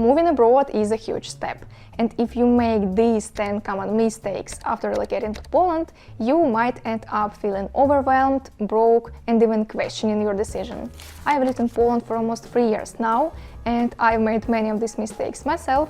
Moving abroad is a huge step, and if you make these 10 common mistakes after relocating to Poland, you might end up feeling overwhelmed, broke, and even questioning your decision. I've lived in Poland for almost 3 years now, and I've made many of these mistakes myself,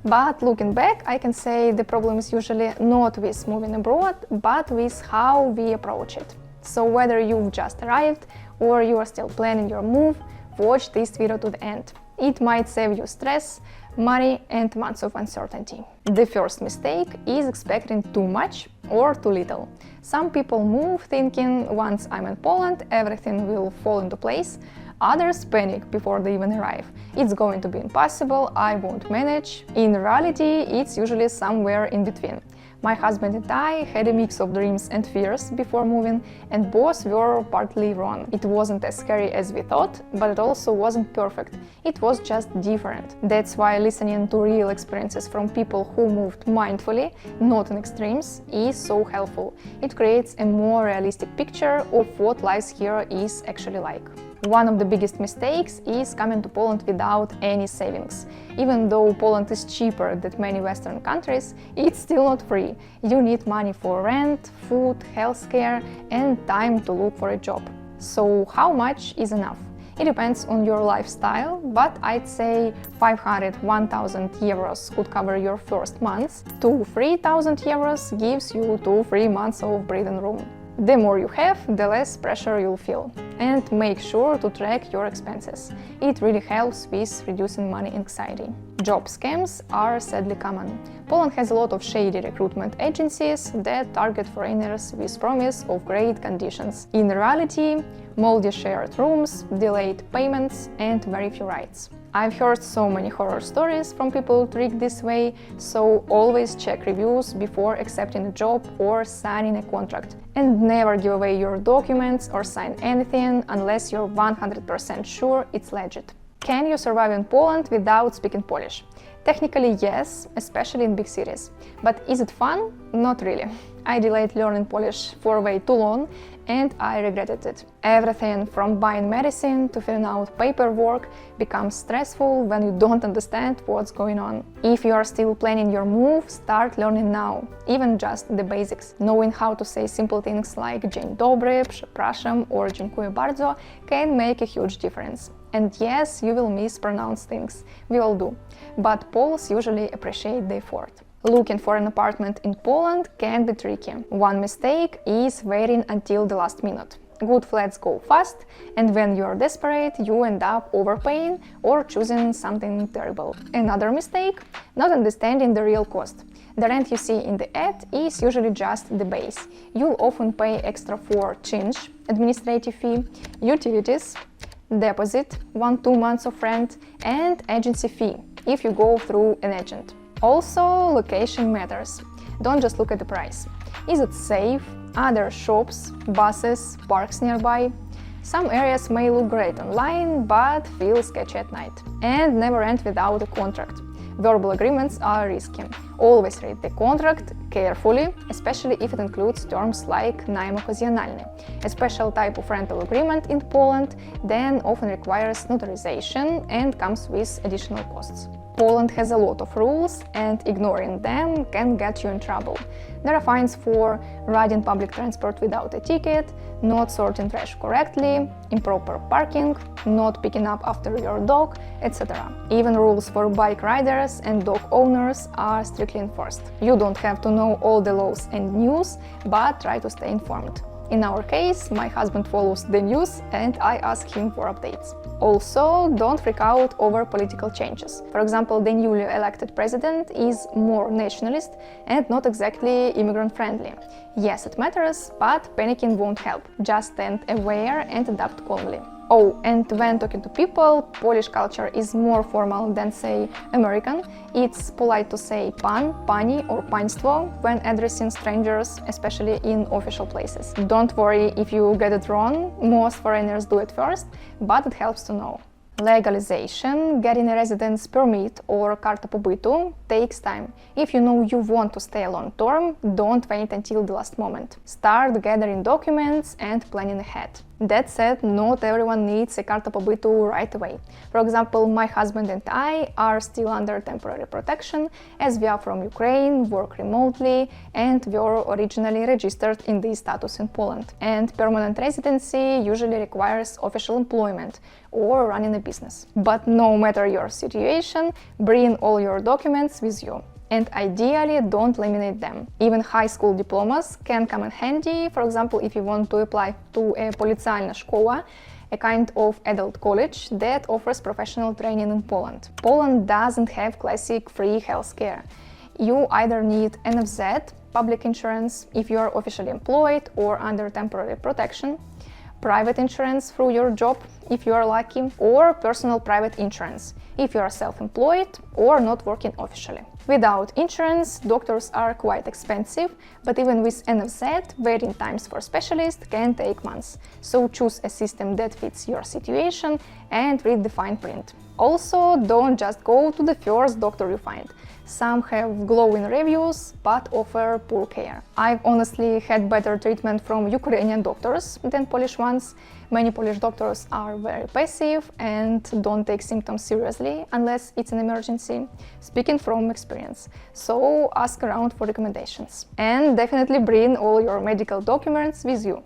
but looking back, I can say the problem is usually not with moving abroad, but with how we approach it. So whether you've just arrived or you are still planning your move, watch this video to the end. It might save you stress, money, and months of uncertainty. The first mistake is expecting too much or too little. Some people move thinking once I'm in Poland, everything will fall into place. Others panic before they even arrive. It's going to be impossible, I won't manage. In reality, it's usually somewhere in between. My husband and I had a mix of dreams and fears before moving, and both were partly wrong. It wasn't as scary as we thought, but it also wasn't perfect. It was just different. That's why listening to real experiences from people who moved mindfully, not in extremes, is so helpful. It creates a more realistic picture of what life here is actually like. One of the biggest mistakes is coming to Poland without any savings. Even though Poland is cheaper than many Western countries, it's still not free. You need money for rent, food, healthcare, and time to look for a job. So how much is enough? It depends on your lifestyle, but I'd say 500–1,000 euros could cover your first month. 2–3,000 euros gives you 2–3 months of breathing room. The more you have, the less pressure you'll feel. And make sure to track your expenses. It really helps with reducing money anxiety. Job scams are sadly common. Poland has a lot of shady recruitment agencies that target foreigners with promise of great conditions. In reality, moldy shared rooms, delayed payments, and very few rights. I've heard so many horror stories from people tricked this way, so always check reviews before accepting a job or signing a contract. And never give away your documents or sign anything unless you're 100% sure it's legit. Can you survive in Poland without speaking Polish? Technically yes, especially in big cities. But is it fun? Not really. I delayed learning Polish for way too long, and I regretted it. Everything from buying medicine to filling out paperwork becomes stressful when you don't understand what's going on. If you are still planning your move, start learning now, even just the basics. Knowing how to say simple things like dzień dobry, przepraszam, or dziękuję bardzo can make a huge difference. And yes, you will mispronounce things. We all do. But Poles usually appreciate the effort. Looking for an apartment in Poland can be tricky. One mistake is waiting until the last minute. Good flats go fast, and when you are desperate, you end up overpaying or choosing something terrible. Another mistake, not understanding the real cost. The rent you see in the ad is usually just the base. You'll often pay extra for czynsz, administrative fee, utilities, deposit, 1–2 months of rent, and agency fee if you go through an agent. Also, location matters. Don't just look at the price. Is it safe? Are there shops, buses, parks nearby? Some areas may look great online, but feel sketchy at night. And never rent without a contract. Verbal agreements are risky. Always read the contract carefully, especially if it includes terms like najem okazjonalny, a special type of rental agreement in Poland, then often requires notarization and comes with additional costs. Poland has a lot of rules, and ignoring them can get you in trouble. There are fines for riding public transport without a ticket, not sorting trash correctly, improper parking, not picking up after your dog, etc. Even rules for bike riders and dog owners are strictly enforced. You don't have to know all the laws and news, but try to stay informed. In our case, my husband follows the news and I ask him for updates. Also, don't freak out over political changes. For example, the newly elected president is more nationalist and not exactly immigrant-friendly. Yes, it matters, but panicking won't help. Just stand aware and adapt calmly. Oh, and when talking to people, Polish culture is more formal than, say, American. It's polite to say pan, pani or państwo when addressing strangers, especially in official places. Don't worry if you get it wrong, most foreigners do it first, but it helps to know. Legalization, getting a residence permit or karta pobytu takes time. If you know you want to stay long term, don't wait until the last moment. Start gathering documents and planning ahead. That said, not everyone needs a Karta Pobytu right away. For example, my husband and I are still under temporary protection as we are from Ukraine, work remotely, and were originally registered in this status in Poland. And permanent residency usually requires official employment or running a business. But no matter your situation, bring all your documents with you. And ideally, don't laminate them. Even high school diplomas can come in handy, for example, if you want to apply to a Policjalna Szkoła, a kind of adult college that offers professional training in Poland. Poland doesn't have classic free healthcare. You either need NFZ, public insurance, if you are officially employed or under temporary protection, private insurance through your job, if you are lucky, or personal private insurance, if you are self-employed or not working officially. Without insurance, doctors are quite expensive, but even with NFZ, waiting times for specialists can take months. So choose a system that fits your situation and read the fine print. Also, don't just go to the first doctor you find. Some have glowing reviews, but offer poor care. I've honestly had better treatment from Ukrainian doctors than Polish ones. Many Polish doctors are very passive and don't take symptoms seriously unless it's an emergency, speaking from experience. So ask around for recommendations. And definitely bring all your medical documents with you.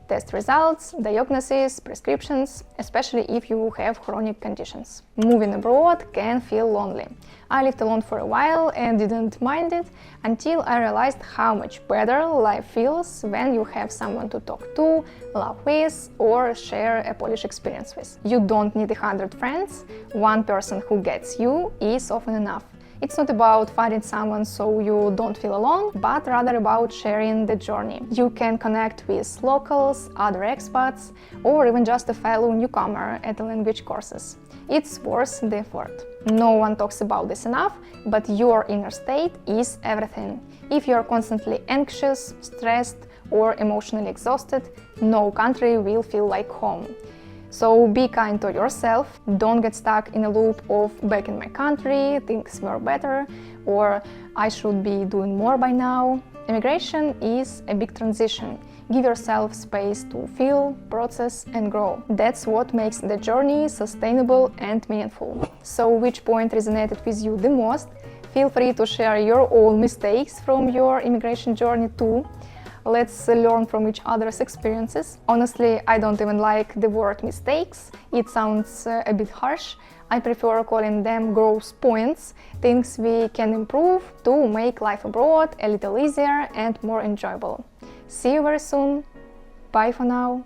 Test results, diagnoses, prescriptions, especially if you have chronic conditions. Moving abroad can feel lonely. I lived alone for a while and didn't mind it until I realized how much better life feels when you have someone to talk to, laugh with, or share a Polish experience with. You don't need 100 friends. One person who gets you is often enough. It's not about finding someone so you don't feel alone, but rather about sharing the journey. You can connect with locals, other expats, or even just a fellow newcomer at the language courses. It's worth the effort. No one talks about this enough, but your inner state is everything. If you are constantly anxious, stressed, or emotionally exhausted, no country will feel like home. So be kind to yourself, don't get stuck in a loop of back in my country, things were better, or I should be doing more by now. Immigration is a big transition. Give yourself space to feel, process, and grow. That's what makes the journey sustainable and meaningful. So which point resonated with you the most? Feel free to share your own mistakes from your immigration journey too. Let's learn from each other's experiences. Honestly, I don't even like the word mistakes. It sounds a bit harsh. I prefer calling them growth points, things we can improve to make life abroad a little easier and more enjoyable. See you very soon. Bye for now.